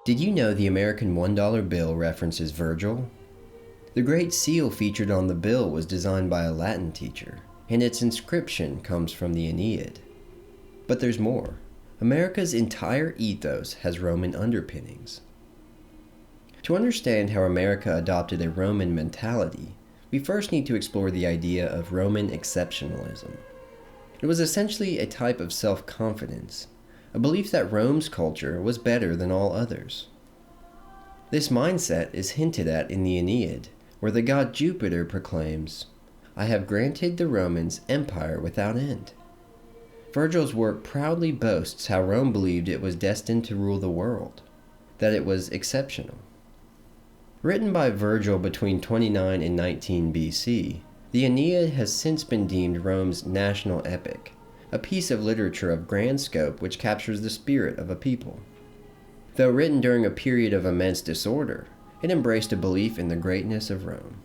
Did you know the American $1 bill references Virgil? The Great Seal featured on the bill was designed by a Latin teacher, and its inscription comes from the Aeneid. But there's more. America's entire ethos has Roman underpinnings. To understand how America adopted a Roman mentality, we first need to explore the idea of Roman exceptionalism. It was essentially a type of self-confidence, a belief that Rome's culture was better than all others. This mindset is hinted at in the Aeneid, where the god Jupiter proclaims, "I have granted the Romans empire without end." Virgil's work proudly boasts how Rome believed it was destined to rule the world, that it was exceptional. Written by Virgil between 29 and 19 BC, the Aeneid has since been deemed Rome's national epic, a piece of literature of grand scope which captures the spirit of a people. Though written during a period of immense disorder, it embraced a belief in the greatness of Rome.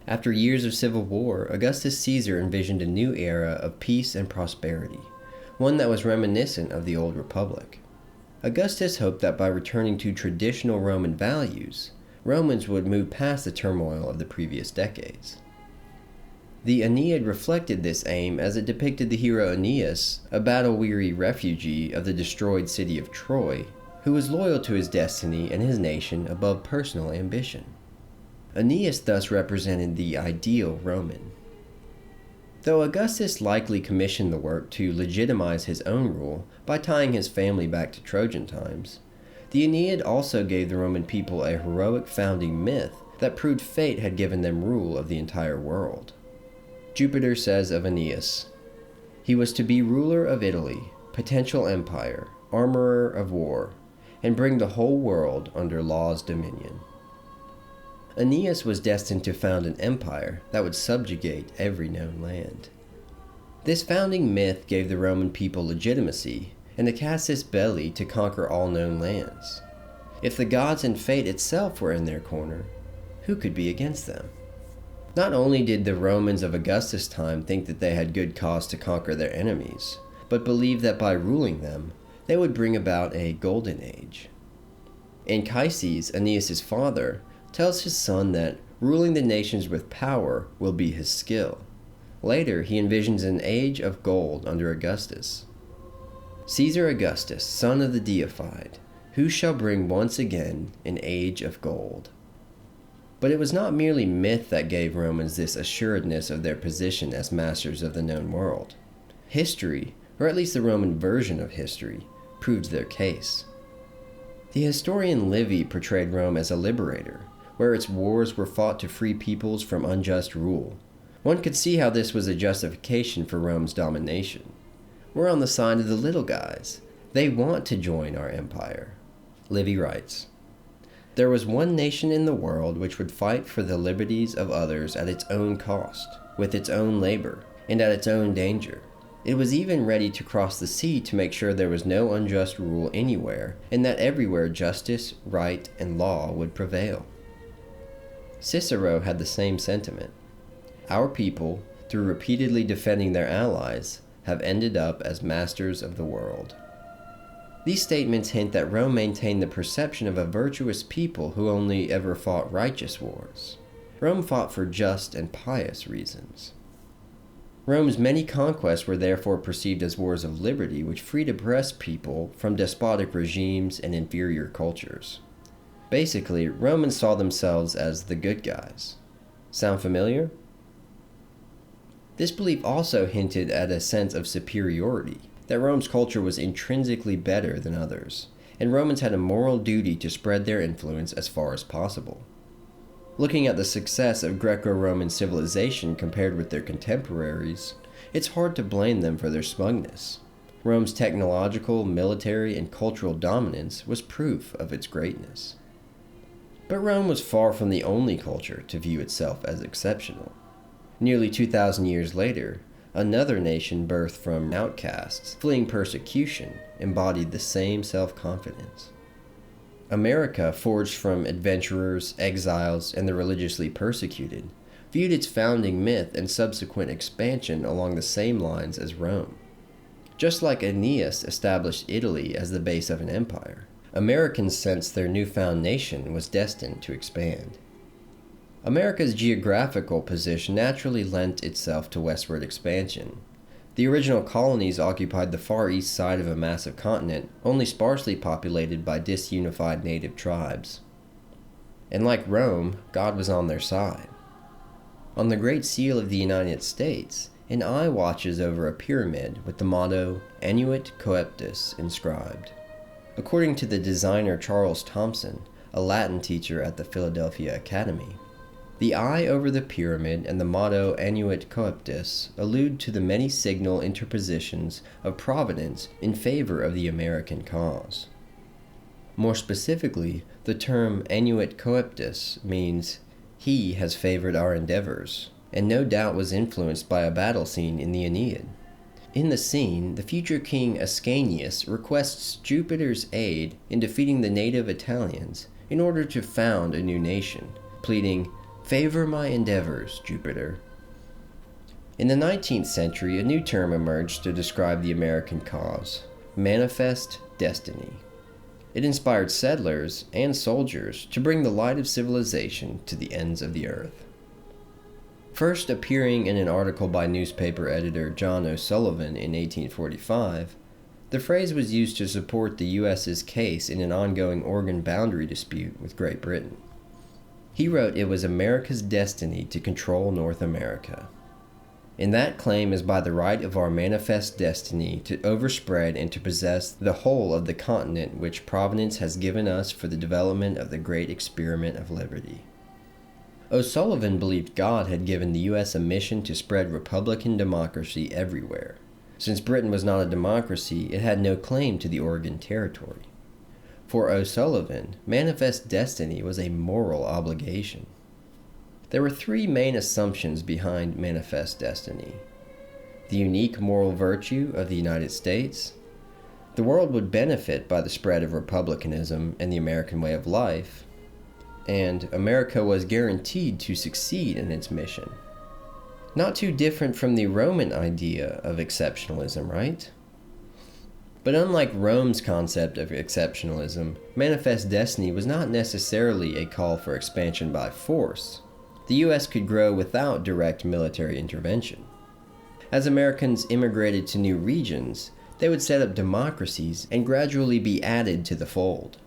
After years of civil war, Augustus Caesar envisioned a new era of peace and prosperity, one that was reminiscent of the old republic. Augustus hoped that by returning to traditional Roman values, Romans would move past the turmoil of the previous decades. The Aeneid reflected this aim as it depicted the hero Aeneas, a battle-weary refugee of the destroyed city of Troy, who was loyal to his destiny and his nation above personal ambition. Aeneas thus represented the ideal Roman. Though Augustus likely commissioned the work to legitimize his own rule by tying his family back to Trojan times, the Aeneid also gave the Roman people a heroic founding myth that proved fate had given them rule of the entire world. Jupiter says of Aeneas, "He was to be ruler of Italy, potential empire, armorer of war, and bring the whole world under law's dominion." Aeneas was destined to found an empire that would subjugate every known land. This founding myth gave the Roman people legitimacy and a casus belli to conquer all known lands. If the gods and fate itself were in their corner, who could be against them? Not only did the Romans of Augustus' time think that they had good cause to conquer their enemies, but believed that by ruling them, they would bring about a golden age. Anchises, Aeneas' father, tells his son that ruling the nations with power will be his skill. Later, he envisions an age of gold under Augustus. Caesar Augustus, son of the deified, who shall bring once again an age of gold. But it was not merely myth that gave Romans this assuredness of their position as masters of the known world. History, or at least the Roman version of history, proved their case. The historian Livy portrayed Rome as a liberator, where its wars were fought to free peoples from unjust rule. One could see how this was a justification for Rome's domination. We're on the side of the little guys. They want to join our empire. Livy writes, "There was one nation in the world which would fight for the liberties of others at its own cost, with its own labor, and at its own danger. It was even ready to cross the sea to make sure there was no unjust rule anywhere, and that everywhere justice, right, and law would prevail." Cicero had the same sentiment. Our people, through repeatedly defending their allies, have ended up as masters of the world. These statements hint that Rome maintained the perception of a virtuous people who only ever fought righteous wars. Rome fought for just and pious reasons. Rome's many conquests were therefore perceived as wars of liberty which freed oppressed people from despotic regimes and inferior cultures. Basically, Romans saw themselves as the good guys. Sound familiar? This belief also hinted at a sense of superiority, that Rome's culture was intrinsically better than others, and Romans had a moral duty to spread their influence as far as possible. Looking at the success of Greco-Roman civilization compared with their contemporaries, it's hard to blame them for their smugness. Rome's technological, military, and cultural dominance was proof of its greatness. But Rome was far from the only culture to view itself as exceptional. Nearly 2,000 years later, another nation birthed from outcasts fleeing persecution embodied the same self-confidence. America, forged from adventurers, exiles, and the religiously persecuted, viewed its founding myth and subsequent expansion along the same lines as Rome. Just like Aeneas established Italy as the base of an empire, Americans sensed their newfound nation was destined to expand. America's geographical position naturally lent itself to westward expansion. The original colonies occupied the far east side of a massive continent, only sparsely populated by disunified native tribes. And like Rome, God was on their side. On the Great Seal of the United States, an eye watches over a pyramid with the motto, Annuit Coeptis, inscribed. According to the designer Charles Thompson, a Latin teacher at the Philadelphia Academy, the eye over the pyramid and the motto Annuit Coeptis allude to the many signal interpositions of Providence in favor of the American cause. More specifically, the term Annuit Coeptis means, He has favored our endeavors, and no doubt was influenced by a battle scene in the Aeneid. In the scene, the future king Ascanius requests Jupiter's aid in defeating the native Italians in order to found a new nation, pleading, "Favor my endeavors, Jupiter." In the 19th century, a new term emerged to describe the American cause, manifest destiny. It inspired settlers and soldiers to bring the light of civilization to the ends of the earth. First appearing in an article by newspaper editor John O'Sullivan in 1845, the phrase was used to support the U.S.'s case in an ongoing Oregon boundary dispute with Great Britain. He wrote it was America's destiny to control North America. And that claim is by the right of our manifest destiny to overspread and to possess the whole of the continent which Providence has given us for the development of the great experiment of liberty. O'Sullivan believed God had given the U.S. a mission to spread Republican democracy everywhere. Since Britain was not a democracy, it had no claim to the Oregon Territory. For O'Sullivan, manifest destiny was a moral obligation. There were three main assumptions behind manifest destiny: the unique moral virtue of the United States, the world would benefit by the spread of republicanism and the American way of life, and America was guaranteed to succeed in its mission. Not too different from the Roman idea of exceptionalism, right? But unlike Rome's concept of exceptionalism, manifest destiny was not necessarily a call for expansion by force. The U.S. could grow without direct military intervention. As Americans immigrated to new regions, they would set up democracies and gradually be added to the fold.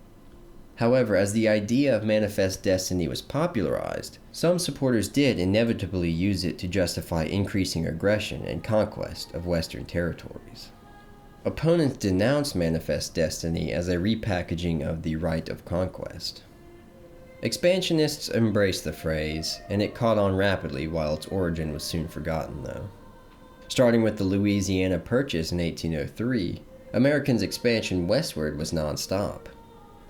However, as the idea of manifest destiny was popularized, some supporters did inevitably use it to justify increasing aggression and conquest of Western territories. Opponents denounced manifest destiny as a repackaging of the right of conquest. Expansionists embraced the phrase, and it caught on rapidly while its origin was soon forgotten, though. Starting with the Louisiana Purchase in 1803, Americans' expansion westward was nonstop.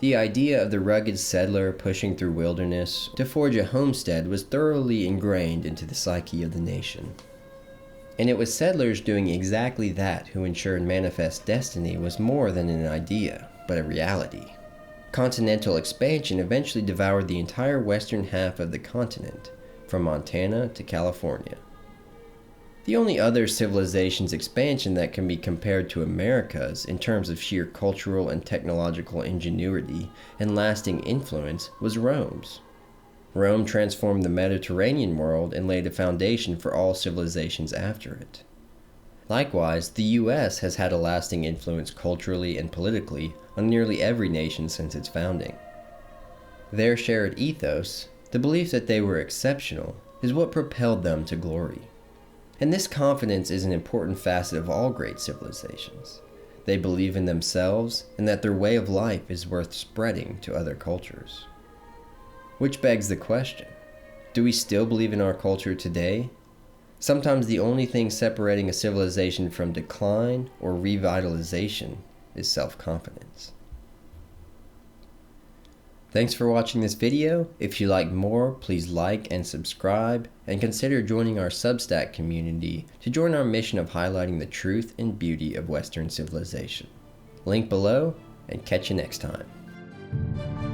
The idea of the rugged settler pushing through wilderness to forge a homestead was thoroughly ingrained into the psyche of the nation. And it was settlers doing exactly that who ensured manifest destiny was more than an idea, but a reality. Continental expansion eventually devoured the entire western half of the continent, from Montana to California. The only other civilization's expansion that can be compared to America's in terms of sheer cultural and technological ingenuity and lasting influence was Rome's. Rome transformed the Mediterranean world and laid a foundation for all civilizations after it. Likewise, the U.S. has had a lasting influence culturally and politically on nearly every nation since its founding. Their shared ethos, the belief that they were exceptional, is what propelled them to glory. And this confidence is an important facet of all great civilizations. They believe in themselves and that their way of life is worth spreading to other cultures. Which begs the question, do we still believe in our culture today? Sometimes the only thing separating a civilization from decline or revitalization is self-confidence. Thanks for watching this video. If you like more, please like and subscribe, and consider joining our Substack community to join our mission of highlighting the truth and beauty of Western civilization. Link below, and catch you next time.